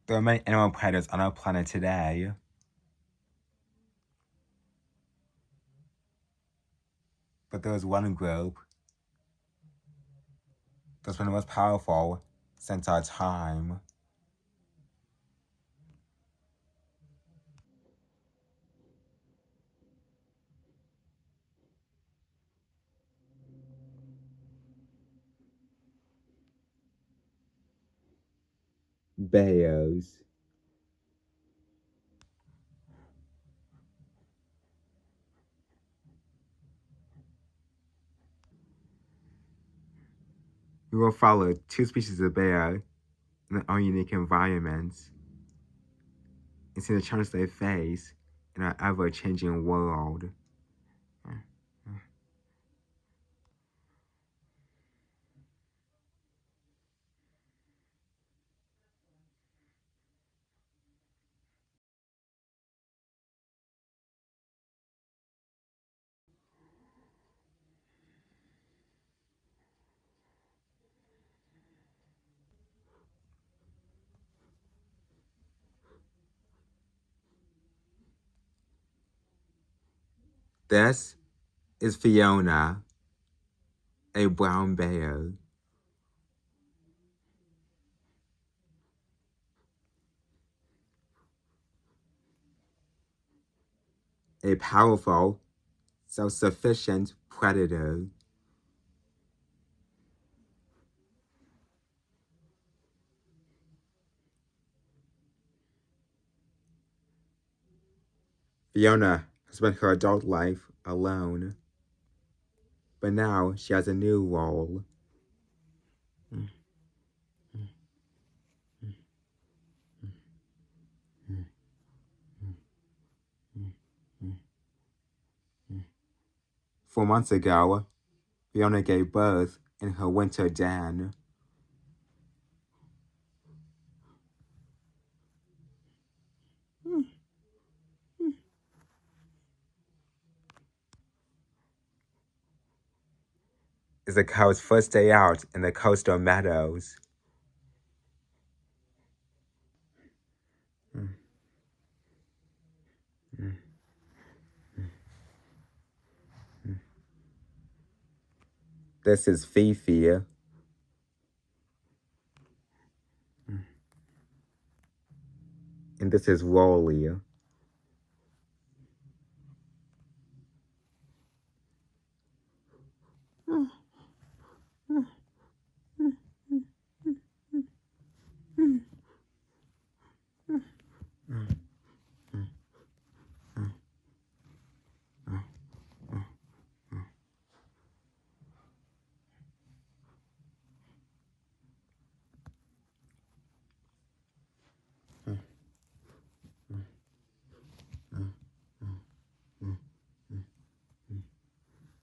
There are many animal predators on our planet today. But there is one group that's been the most powerful since our time. Bears. We will follow two species of bear in their own unique environments and see the challenges they face in our ever-changing world. This is Fiona, a brown bear. A powerful, self-sufficient predator. Fiona has spent her adult life alone, but now she has a new role. Four months ago, Fiona gave birth in her winter den. It's the cow's first day out in the coastal meadows. This is Fifi. And this is Rolly.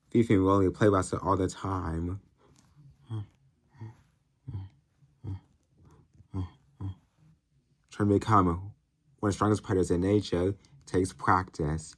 Fifi and Rolly play wrestle all the time. Trying to become one of the strongest predators in nature takes practice.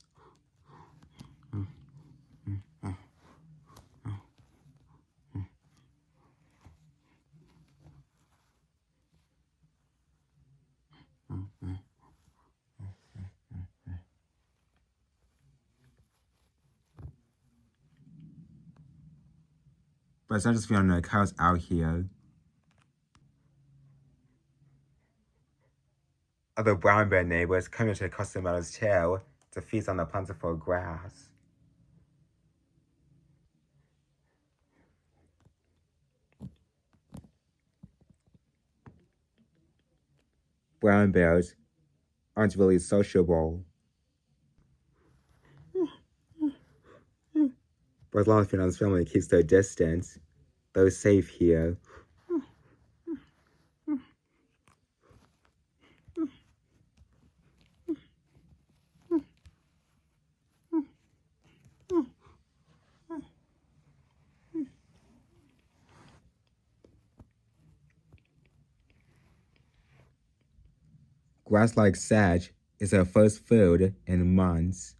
But it's not just Fiona, the cows out here. Other brown bear neighbors come into the coastal meadows too to feast on the plentiful grass. Brown bears aren't really sociable. But as long as Fiona's family keeps their distance, they're safe here. Grass like sedge is their first food in months.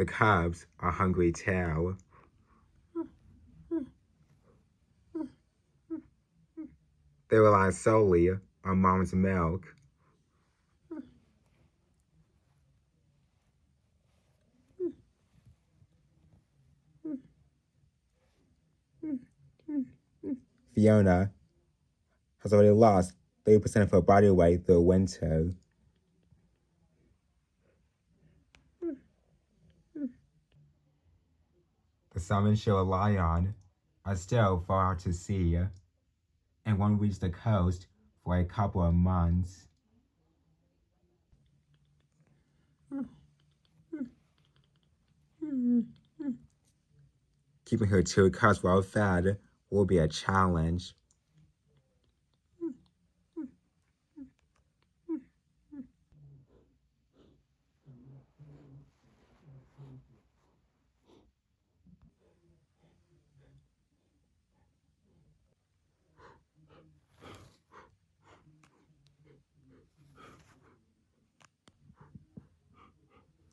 cubs are hungry too. They rely solely on mom's milk. Fiona has already lost 30% of her body weight through winter. The salmon she rely on are still far out to sea and won't reach the coast for a couple of months. Keeping her two cubs well fed will be a challenge.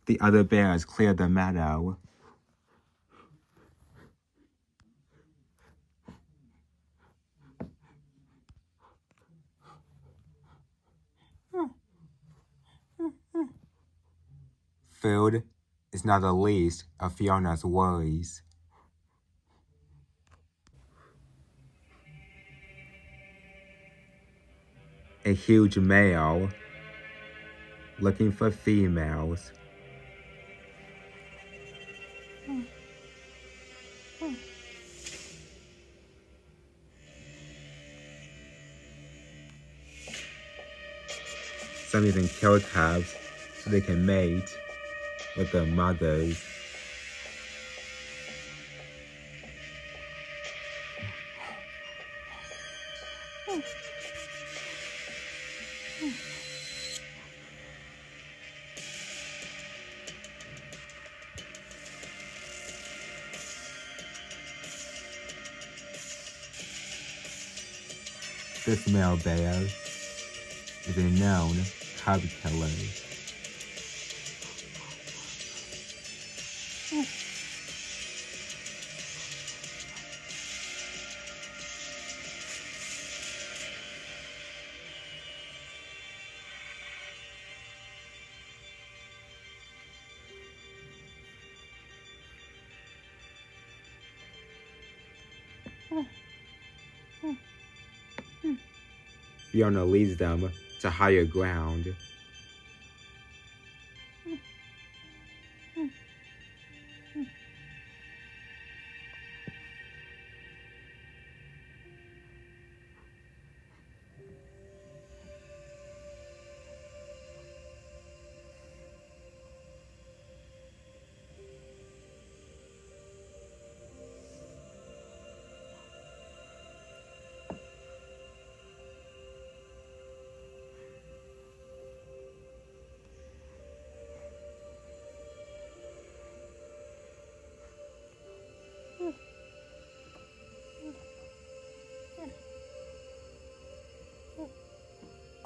The other bears cleared the meadow. Food is not the least of Fiona's worries. A huge male looking for females. Some even kill cubs so they can mate with their mothers. This male bear is a known cub killer. Fiona leads them to higher ground.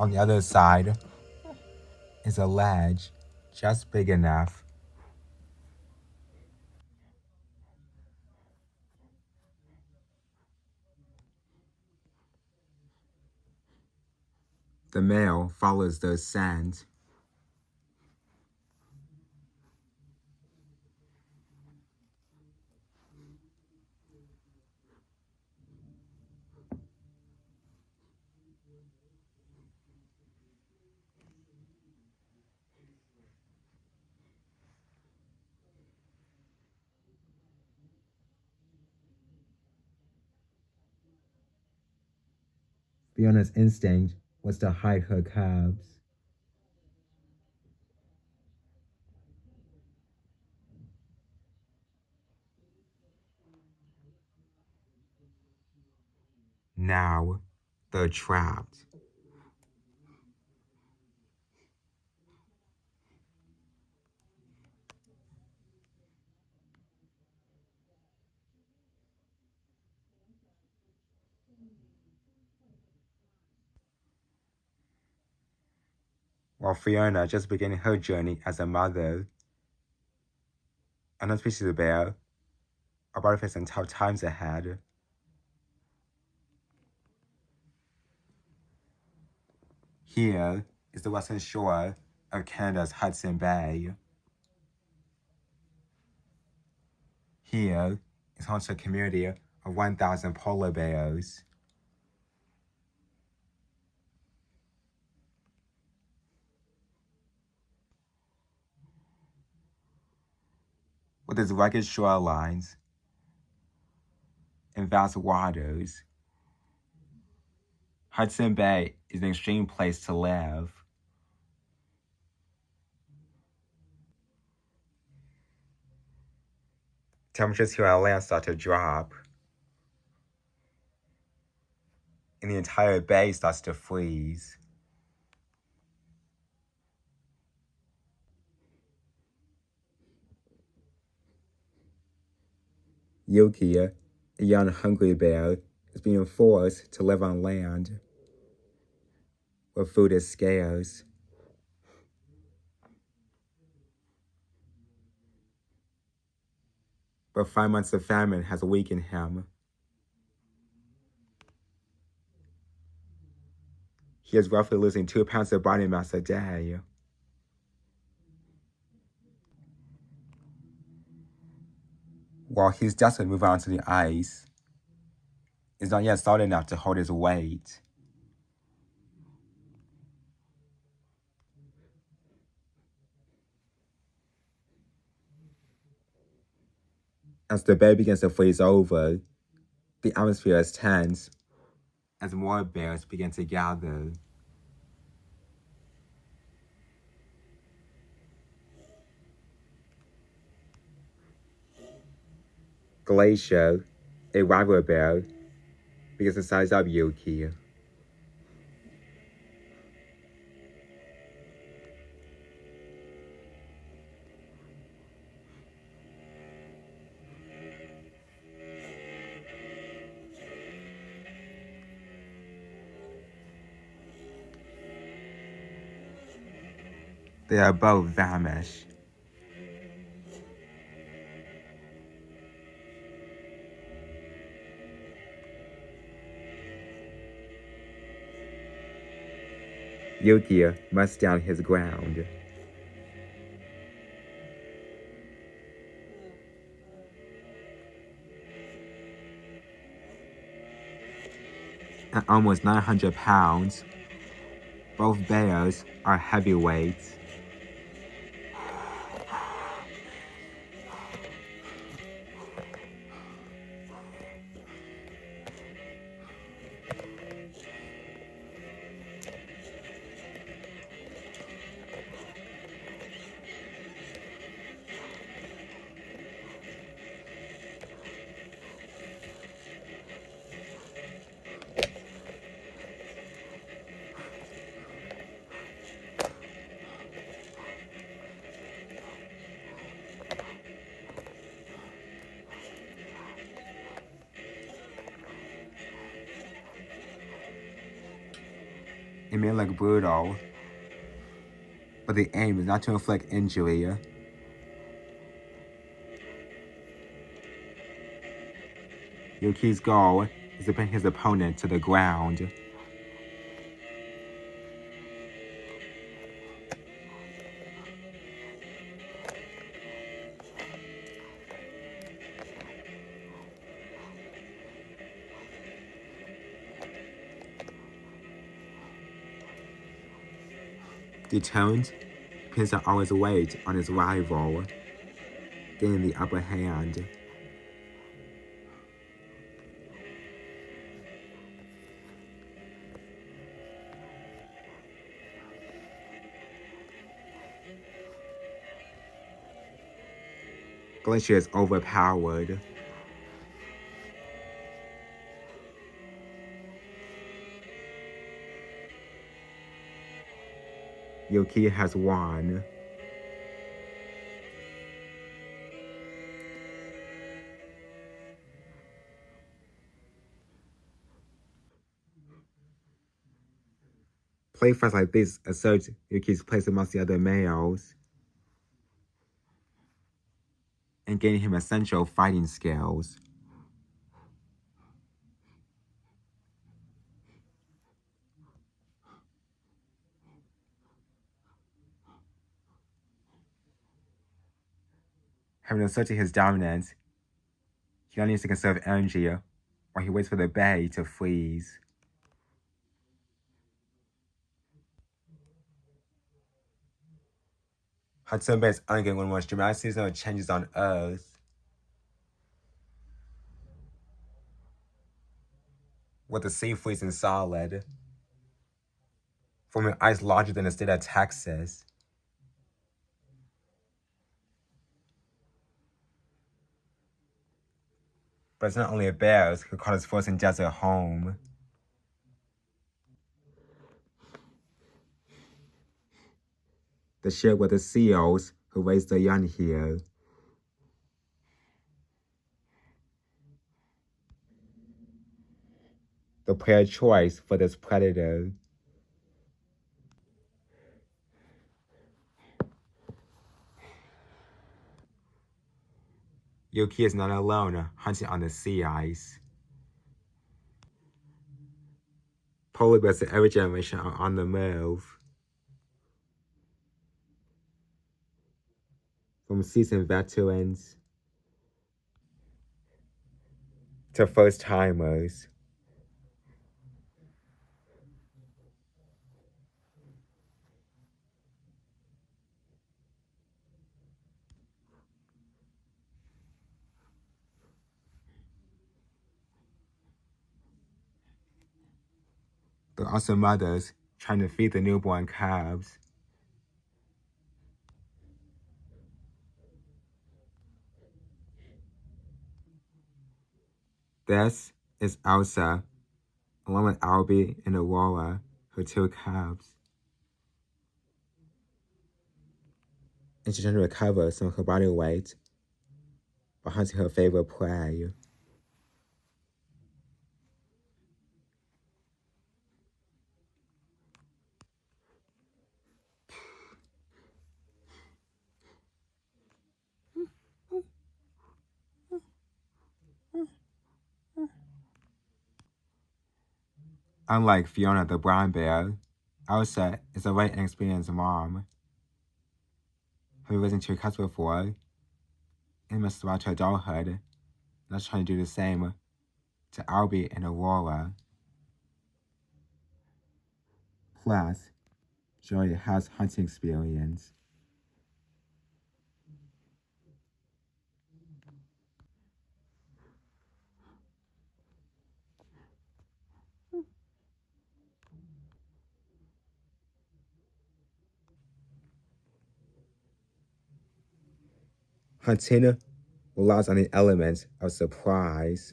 On the other side is a ledge just big enough. The male follows the scent. Fiona's instinct was to hide her cubs. Now they're trapped. While Fiona just beginning her journey as a mother. Another species of bear are about to face some tough times ahead. Here is the western shore of Canada's Hudson Bay. Here is home to a community of 1,000 polar bears. With its rugged shorelines and vast waters, Hudson Bay is an extreme place to live. Temperatures here on land start to drop, and the entire bay starts to freeze. Yuki, a young hungry bear, is being forced to live on land where food is scarce. But 5 months of famine has weakened him. He is roughly losing 2 pounds of body mass a day. While he's desperate to move on to the ice, it's not yet solid enough to hold his weight. As the bay begins to freeze over, the atmosphere is tense as more bears begin to gather. Glacier, a rival bear, begins to size up Yuki. They are both vanished. Yuki must stand his ground. At almost 900 pounds, both bears are heavyweights. It may look brutal, but the aim is not to inflict injury. Yuki's goal is to pin his opponent to the ground. Determined, he pins all his weight on his rival, gaining the upper hand. Glacier is overpowered. Yuki has won. Play fights like this assert Yuki's place amongst the other males. and gaining him essential fighting skills. Having asserted his dominance, he now needs to conserve energy while he waits for the bay to freeze. Hudson Bay is undergoing one of the most dramatic seasonal changes on Earth, with the sea freezing solid, forming ice larger than the state of Texas. But it's not only bears who call this frozen desert home. They share with the seals who raise their young here. The prey of choice for this predator. Yuki is not alone hunting on the sea ice. Polar bears of every generation are on the move. From seasoned veterans to first timers. There are also mothers trying to feed the newborn calves. This is Elsa, along with Albie and Aurora, her two calves. And she's trying to recover some of her body weight by hunting her favorite prey. Unlike Fiona the brown bear, Elsa is a very inexperienced mom who raised two cats before and must throughout her adulthood. Let's try to do the same to Albie and Aurora. Plus, she already has hunting experience. Hunting relies on the element of surprise.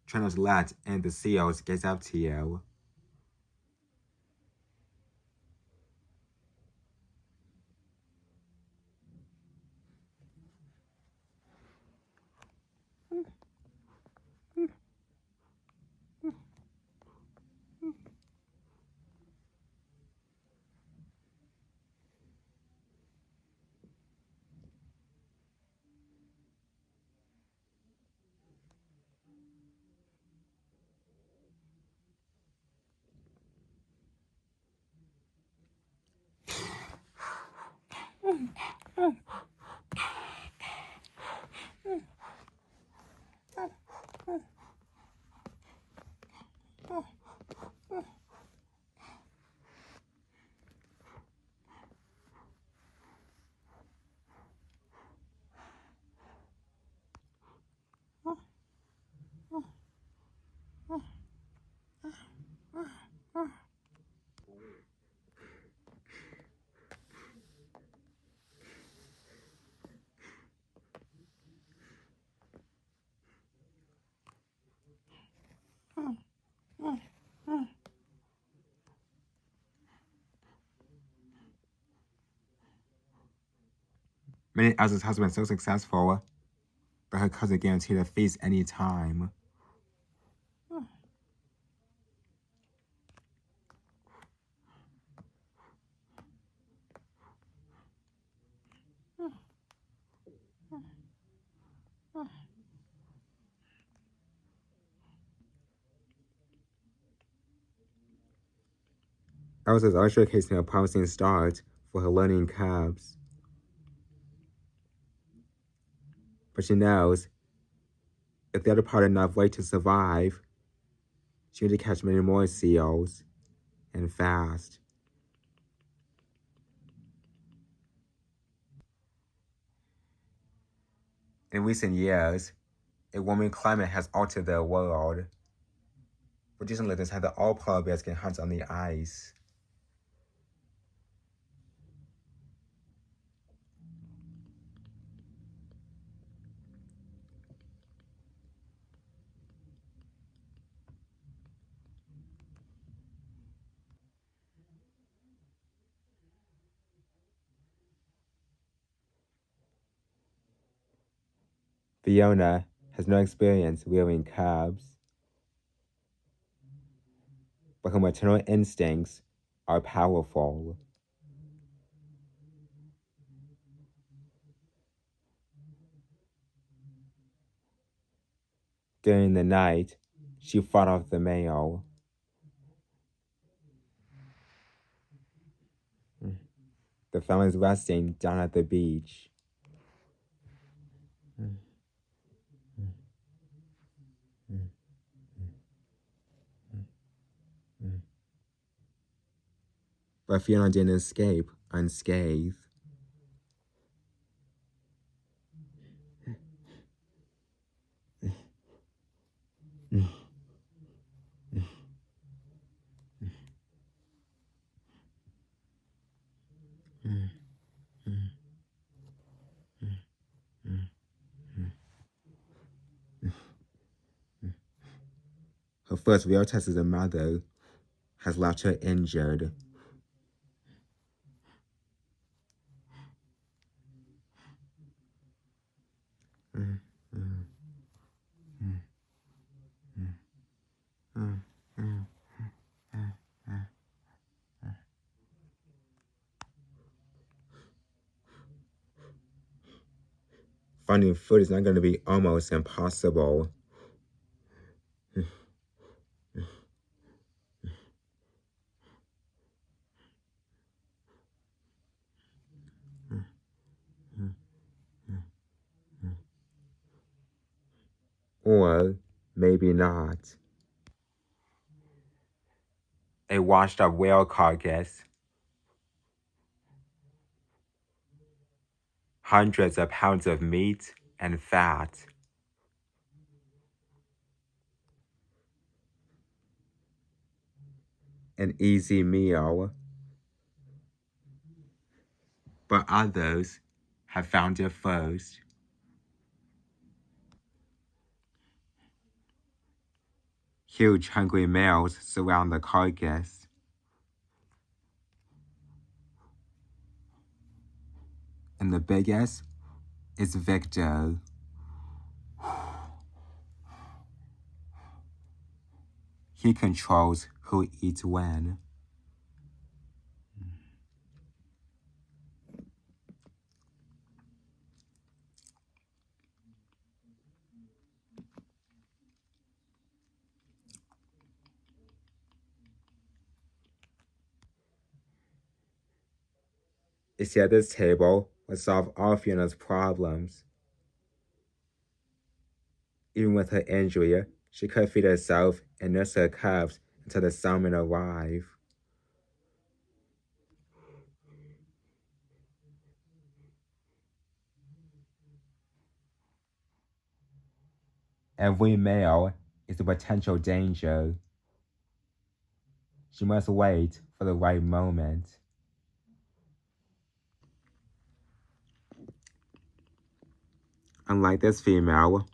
Try not to let and the seals get up to you. Many Elsa's has been so successful that her cousin guaranteed a feast any time. Elsa is also showcasing a promising start for her learning curves. But she knows if the other part had enough weight to survive, she needs to catch many more seals, and fast. In recent years, a warming climate has altered the world, reducing the time that all polar bears can hunt on the ice. Fiona has no experience rearing cubs, but her maternal instincts are powerful. During the night, she fought off the male. The family's resting down at the beach. But Fiona didn't escape unscathed. Her first real test as a mother has left her injured. Finding food is not going to be almost impossible. Or maybe not. A washed up whale carcass. Hundreds of pounds of meat and fat. An easy meal. But others have found it first. Huge hungry males surround the carcass. And the biggest is Victor. He controls who eats when. A seat at this table would solve all Fiona's problems. Even with her injury, she could feed herself and nurse her cubs until the salmon arrive. Every male is a potential danger. She must wait for the right moment. Unlike this female,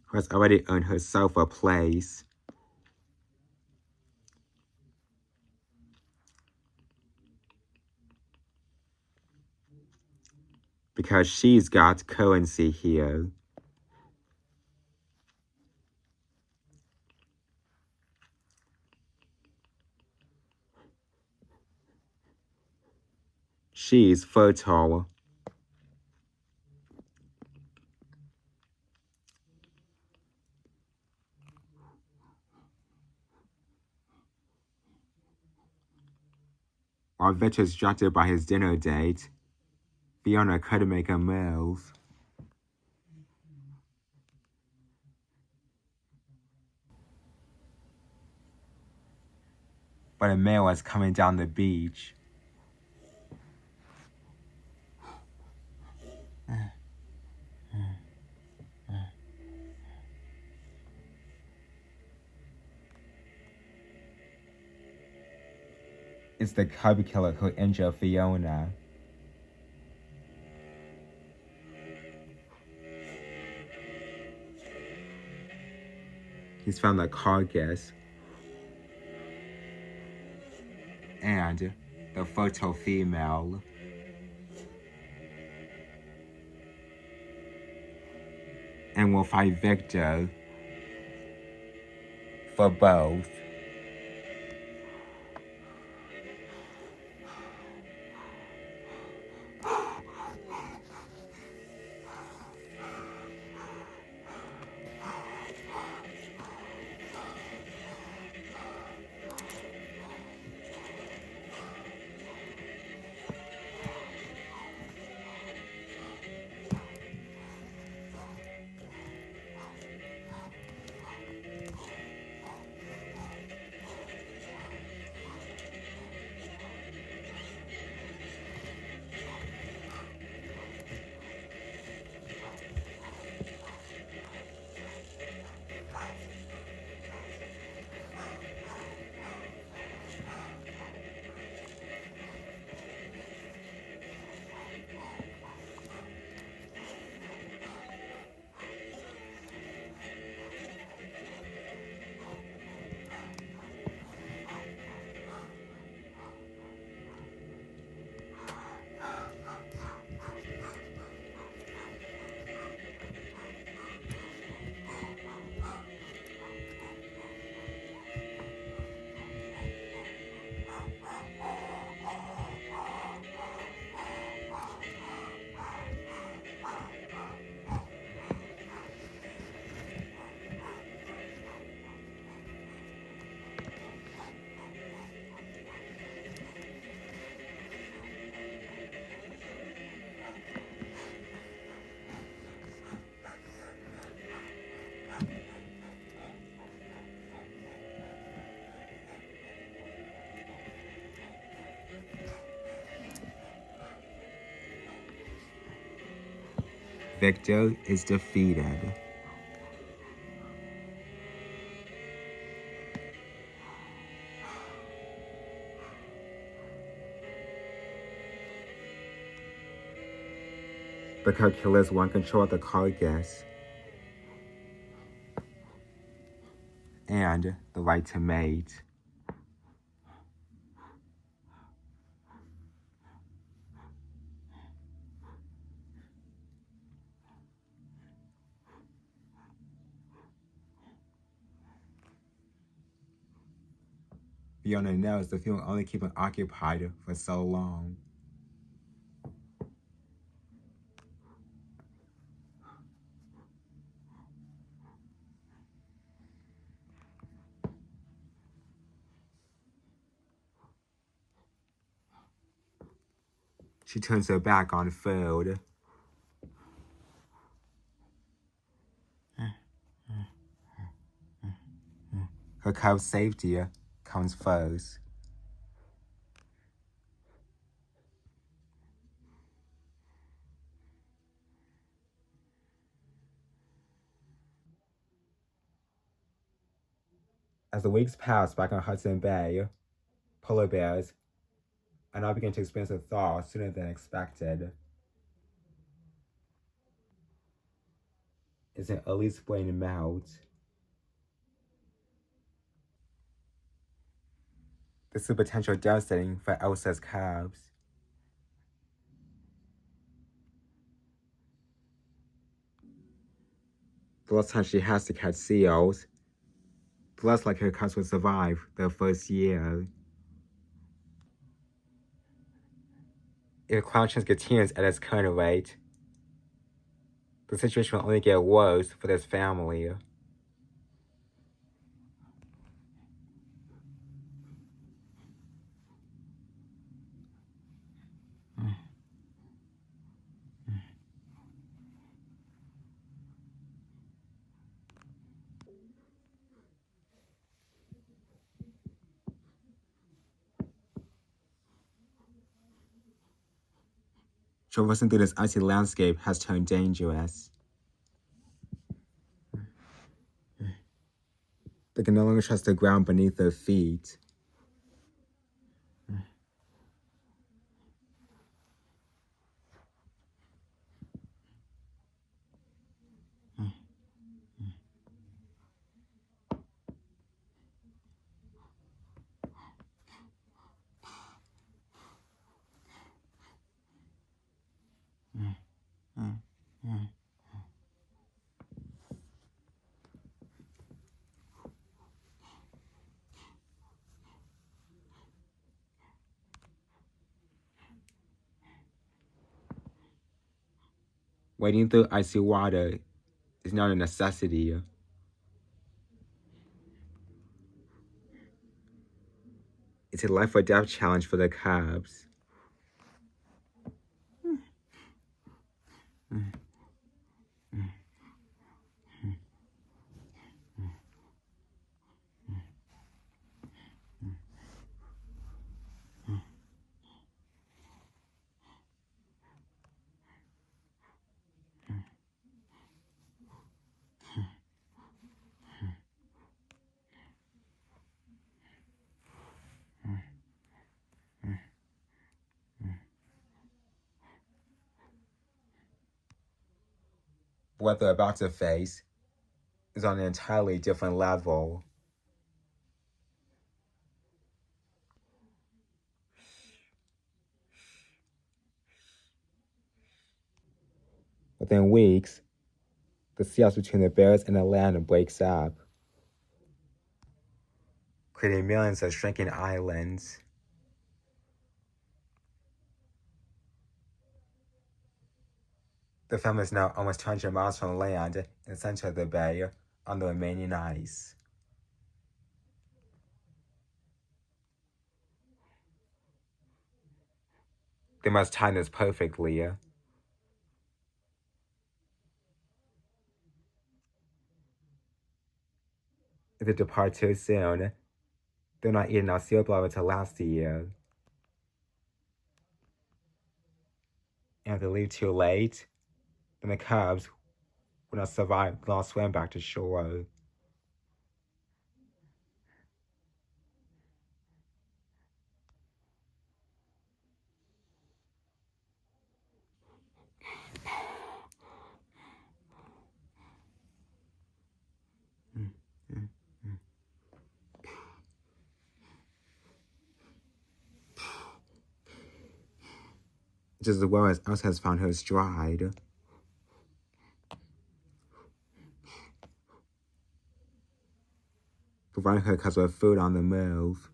who has already earned herself a place, because she's got currency here. She's fertile. While Victor is distracted by his dinner date, Fiona couldn't make a move. But a man was coming down the beach. It's the cub killer who injured Fiona. He's found the carcass and the fertile female. And will fight Victor for both. Victor is defeated. Because killers want control of the carcass and the right to mate. Fiona knows the film only keep her occupied for so long. She turns her back on food. Her cub's safety comes first. As the weeks pass back on Hudson Bay, polar bears are now beginning to experience a thaw sooner than expected. It's an early spring melt. This is potential devastating for Elsa's cubs. The less time she has to catch seals, the less likely her cubs will survive their first year. If climate change continues at its current rate, the situation will only get worse for this family. Traversing through this icy landscape has turned dangerous. They can no longer trust the ground beneath their feet. Wading through icy water is not a necessity. It's a life or death challenge for the cubs. What they're about to face is on an entirely different level. Within weeks, the sea ice between the bears and the land breaks up, creating millions of shrinking islands. The family is now almost 200 miles from land in the center of the bay on the remaining ice. They must time this perfectly. If they depart too soon, they're not eating enough seal blubber to last a year. And if they leave too late, then the cubs will not survive the long swim back to shore. Just as well as us has found her stride. Providing her cubs with food on the move.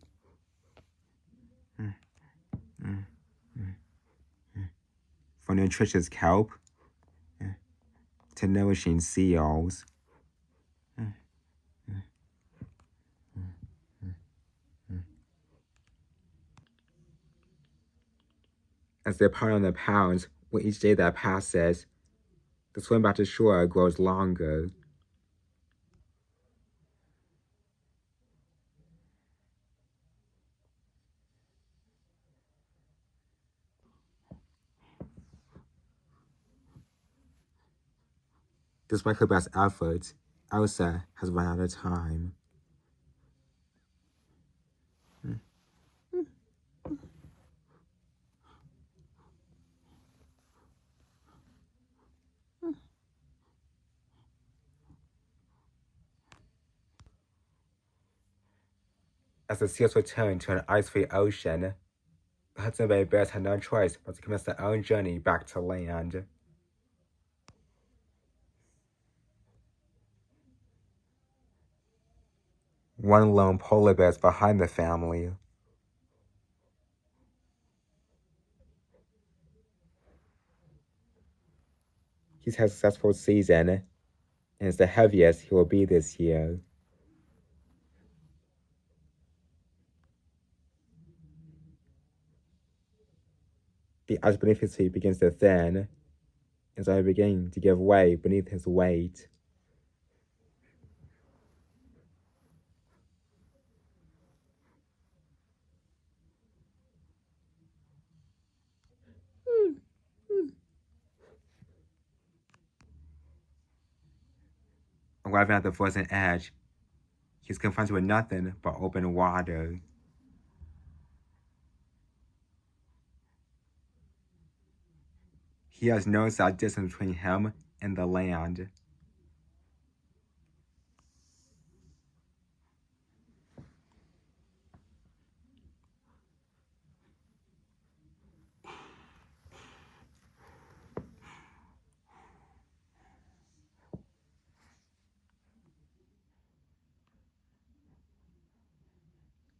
From nutritious kelp to nourishing seals. As they pile on the pounds, with each day that passes, the swim back to shore grows longer. Despite her best efforts, Elsa has run out of time. As the seals return to an ice-free ocean, the Hudson Bay Bears had no choice but to commence their own journey back to land. One lone polar bear is behind the family. He's had a successful season, and is the heaviest he will be this year. The ice beneath his feet begins to thin, and so beginning to give way beneath his weight. Arriving at the frozen edge, he's confronted with nothing but open water. He has noticed that distance between him and the land.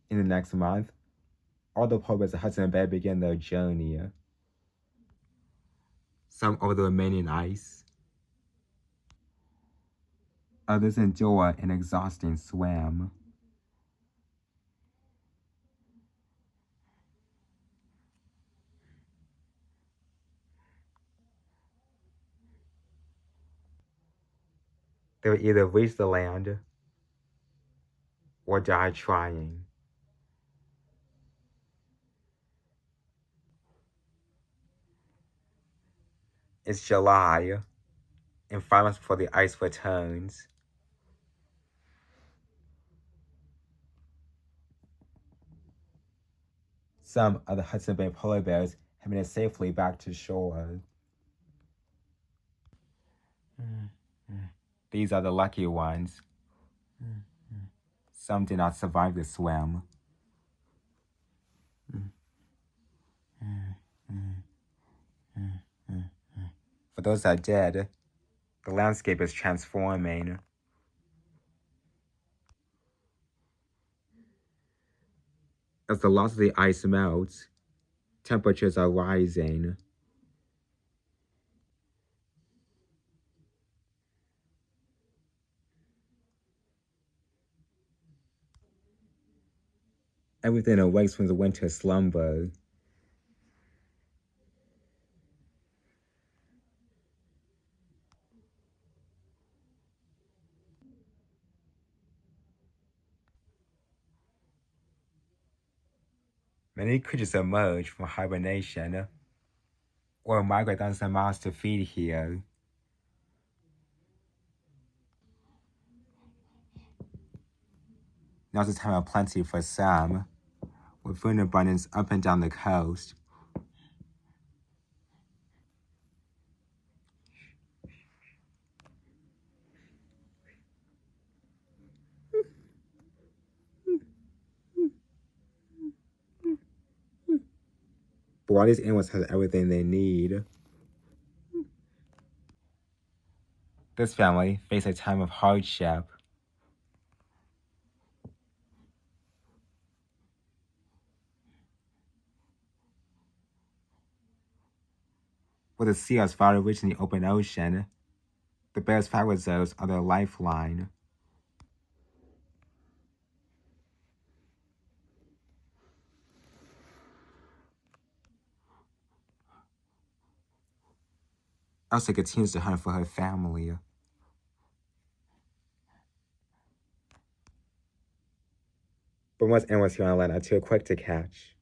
In the next month, all the poets of Hudson Bay begin their journey. Some over the remaining ice. Others endure an exhausting swim. They will either reach the land or die trying. It's July, and 5 months before the ice returns. Some of the Hudson Bay polar bears have made it safely back to shore. These are the lucky ones. Some did not survive the swim. For those that did, the landscape is transforming. As the loss of the ice melts, temperatures are rising. Everything awakes from the winter slumber. Many creatures emerge from hibernation or migrate thousands of miles to feed here. Now's the time of plenty for some, with food in abundance up and down the coast. But all these animals have everything they need. This family faced a time of hardship. With the sea as far reaching the open ocean, the bears' fat reserves are their lifeline. Elsa continues to hunt for her family. But most animals here on land are too quick to catch.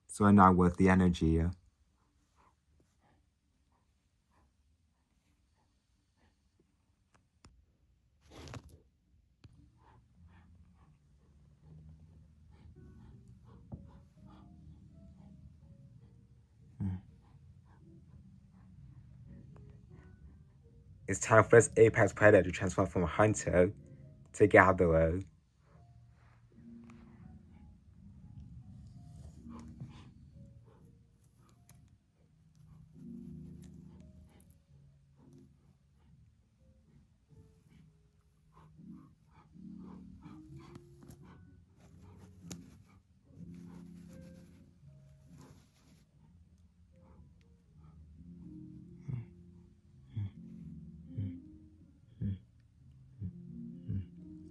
So are not worth the energy. It's time for this apex predator to transform from hunter to gatherer.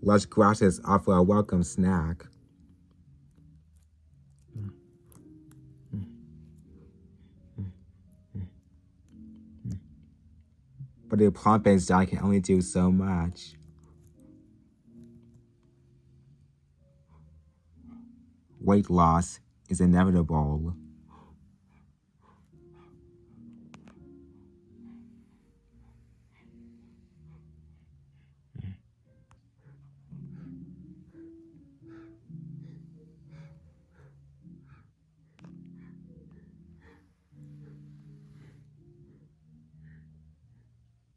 Lush grasses offer a welcome snack. But a plant-based diet can only do so much. Weight loss is inevitable.